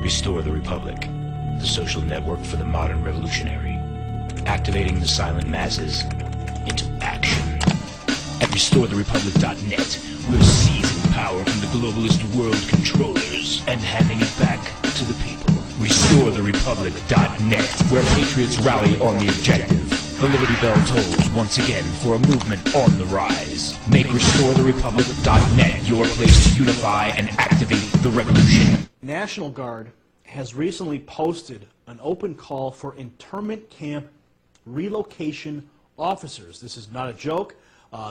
Restore the Republic, the social network for the modern revolutionary, activating the silent masses into action. At restoretherepublic.net, we're seizing power from the globalist world controllers and handing it back to the people. Restoretherepublic.net, where patriots rally on the objective. The Liberty Bell tolls once again for a movement on the rise. Make restoretherepublic.net your place to unify and activate the revolution. National Guard has recently posted an open call for internment camp relocation officers. This is not a joke.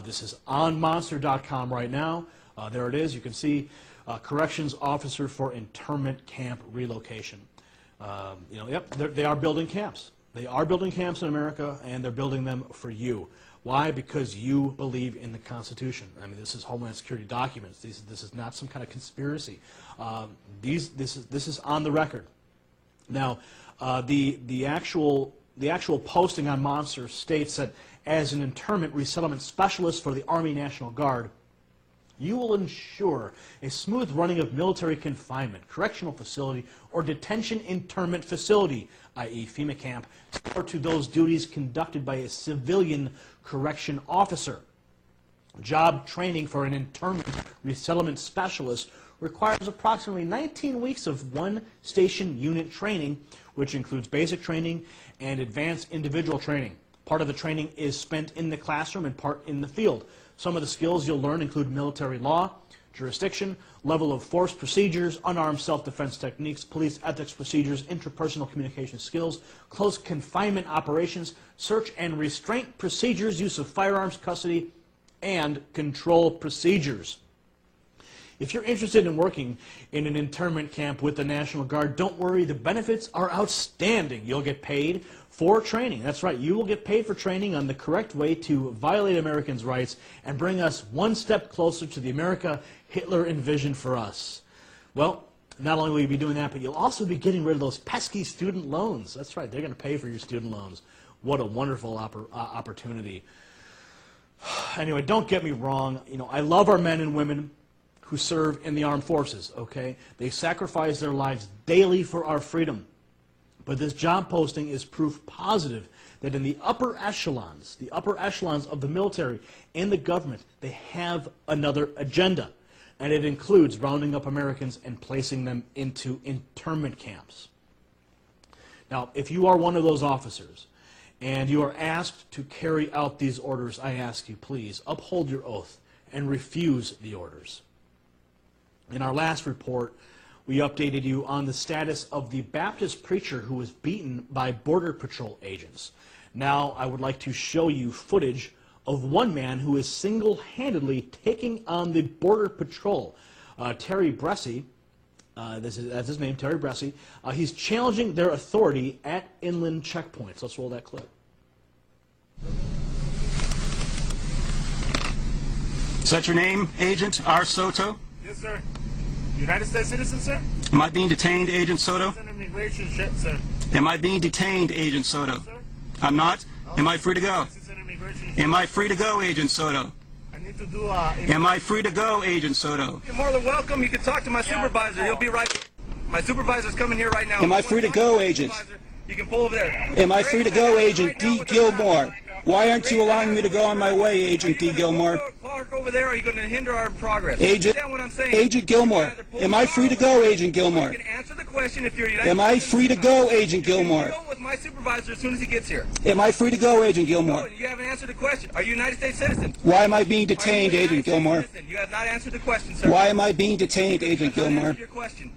This is on monster.com right now. There it is. You can see corrections officer for internment camp relocation. They are building camps. They are building camps in America, and they're building them for you. Why? Because you believe in the Constitution. I mean, this is Homeland Security documents. This is not some kind of conspiracy. This is on the record. Now, the actual posting on Monster states that as an internment resettlement specialist for the Army National Guard, you will ensure a smooth running of military confinement, correctional facility, or detention internment facility, i.e. Fema camp, or to those duties conducted by a civilian correction officer. Job training for an internment resettlement specialist requires approximately 19 weeks of one-station unit training, which includes basic training and advanced individual training. Part of the training is spent in the classroom and part in the field. Some of the skills you'll learn include military law, jurisdiction, level of force procedures, unarmed self-defense techniques, police ethics procedures, interpersonal communication skills, close confinement operations, search and restraint procedures, use of firearms, custody, and control procedures. If you're interested in working in an internment camp with the National Guard, don't worry, the benefits are outstanding. You'll get paid for training. That's right, you will get paid for training on the correct way to violate Americans' rights and bring us one step closer to the America Hitler envisioned for us. Well, not only will you be doing that, but you'll also be getting rid of those pesky student loans. That's right, they're going to pay for your student loans. What a wonderful opportunity. Anyway, don't get me wrong. I love our men and women who serve in the armed forces, okay? They sacrifice their lives daily for our freedom. But this job posting is proof positive that in the upper echelons of the military and the government, they have another agenda. And it includes rounding up Americans and placing them into internment camps. Now, if you are one of those officers and you are asked to carry out these orders, I ask you, please, uphold your oath and refuse the orders. In our last report, we updated you on the status of the Baptist preacher who was beaten by Border Patrol agents. Now, I would like to show you footage of one man who is single-handedly taking on the Border Patrol. Terry Bressie, that's his name, Terry Bressie. He's challenging their authority at inland checkpoints. Let's roll that clip. Is that your name, Agent R. Soto? Yes, sir. United States citizen, sir? Am I being detained, Agent Soto? It's an immigration ship, sir. Am I being detained, Agent Soto? Sir? I'm not? Am I free to go? It's an immigration ship. Am I free to go, Agent Soto? I need to do Am I free to go, Agent Soto? You're more than welcome. You can talk to my supervisor. He'll be right. My supervisor's coming here right now. Am I free to go, Agent? You can pull over there. Am I free to go, Agent D. Gilmore? Why aren't you allowing me to go on my way, Agent D. Gilmore? Park over there, or are you going to hinder our progress? Agent, Understand what I'm saying? Agent Gilmore, am I free to go, Agent Gilmore? You can answer the question if you're United Am I free to go, Agent You Gilmore? can go with my supervisor as soon as he gets here. Am I free to go, Agent No, Gilmore? you haven't answered the question. Are you a United States citizen? Why am I being Are you detained, a United Agent States Gilmore? citizen? You have not answered the question, sir. Why am I being detained, Agent You have not Gilmore? answered your question.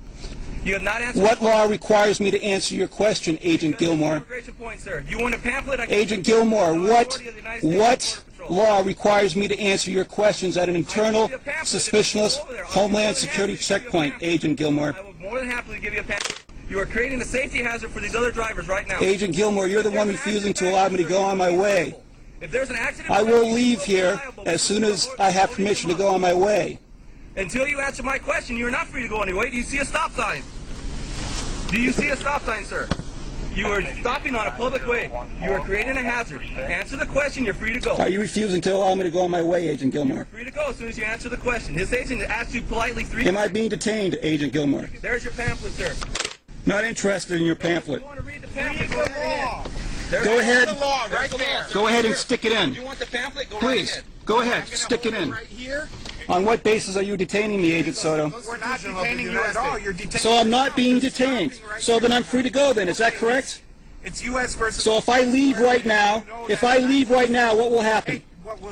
You have not answered What the law requires me to answer your question, Agent Gilmore? immigration point, sir. You want a pamphlet? I can Agent Gilmore, what what law requires me to answer your questions at an internal, suspicionless, Homeland Security checkpoint, Agent Gilmore? I will more than happily give you a pamphlet. You are creating a safety hazard for these other drivers right now. Agent Gilmore, you're the one refusing to allow me to go on my way. If there's an accident, I will leave here as soon as I have permission to go on my way. Until you answer my question, you are not free to go anyway. Do you see a stop sign? Do you see a stop sign, sir? You are stopping on a public way. You are creating a hazard. Answer the question, you're free to go. Are you refusing to allow me to go on my way, Agent You're Gilmore? free to go as soon as you answer the question. This agent asked you politely 3 Am I being detained, Agent Gilmore? There's your pamphlet, sir. Not interested in your pamphlet. You want to read the pamphlet? Go ahead. Go ahead. The law right there. Go ahead and stick it in. You want the pamphlet? Go right Please, ahead. go ahead. Stick it in. Right here. On what basis are you detaining me, Agent Soto? We're not detaining you at all. You're detaining. So I'm not being detained. So then I'm free to go then. Is that correct? It's U.S. versus. So if I leave right now, what will happen?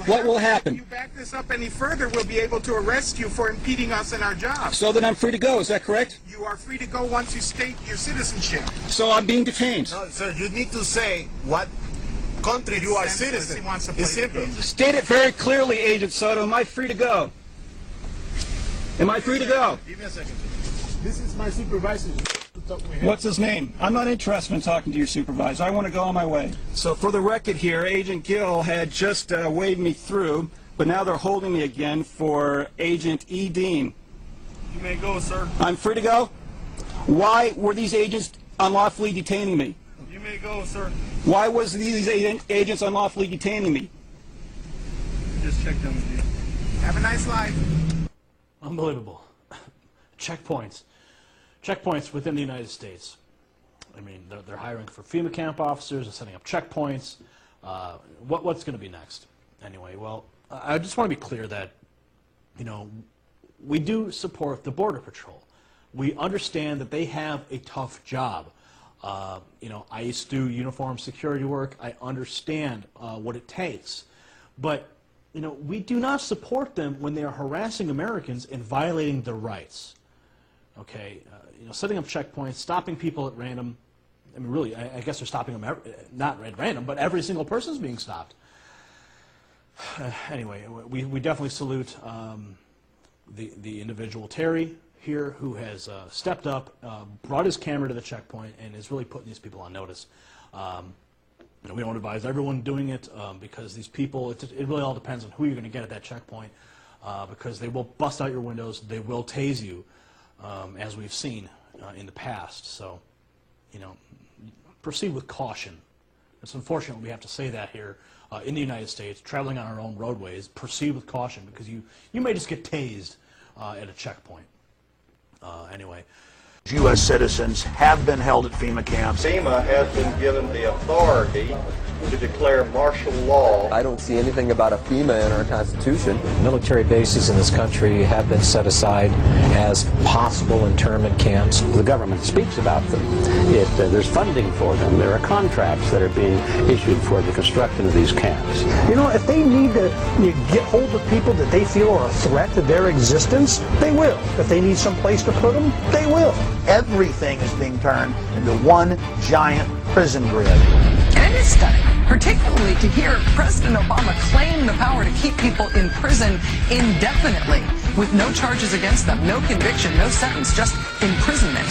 What will happen? If you back this up any further, we'll be able to arrest you for impeding us in our job. So then I'm free to go. Is that correct? You are free to go once you state your citizenship. So I'm being detained. No, sir, you need to say what country you are citizen. It's simple. State it very clearly, Agent Soto. Am I free to go? Am I free to go? Give me a second. This is my supervisor. What's his name? I'm not interested in talking to your supervisor. I want to go on my way. So for the record here, Agent Gill had just waved me through, but now they're holding me again for Agent E. Dean. You may go, sir. I'm free to go? Why were these agents unlawfully detaining me? You may go, sir. Why was these agents unlawfully detaining me? Just check them with you. Have a nice life. Unbelievable. Checkpoints. Checkpoints within the United States. I mean, they're hiring for FEMA camp officers, they're setting up checkpoints. What's going to be next? Anyway, well, I just want to be clear that, you know, we do support the Border Patrol. We understand that they have a tough job. You know, I used to do uniform security work. I understand what it takes. But, you know, we do not support them when they are harassing Americans and violating their rights. Okay, you know, setting up checkpoints, stopping people at random. I mean, really, I guess they're stopping them not at random, but every single person's being stopped. Anyway, we definitely salute the individual Terry here who has stepped up, brought his camera to the checkpoint, and is really putting these people on notice. You know, we don't advise everyone doing it because these people, it really all depends on who you're going to get at that checkpoint because they will bust out your windows, they will tase you. As we've seen in the past. So, you know, proceed with caution. It's unfortunate we have to say that here in the United States, traveling on our own roadways, proceed with caution because you may just get tased at a checkpoint. Anyway. U.S. citizens have been held at FEMA camps. FEMA has been given the authority to declare martial law. I don't see anything about a FEMA in our Constitution. Military bases in this country have been set aside as possible internment camps. The government speaks about them. There's funding for them. There are contracts that are being issued for the construction of these camps. You know, if they need to get hold of people that they feel are a threat to their existence, they will. If they need some place to put them, they will. Everything is being turned into one giant prison grid. And it is stunning, particularly to hear President Obama claim the power to keep people in prison indefinitely with no charges against them, no conviction, no sentence, just imprisonment.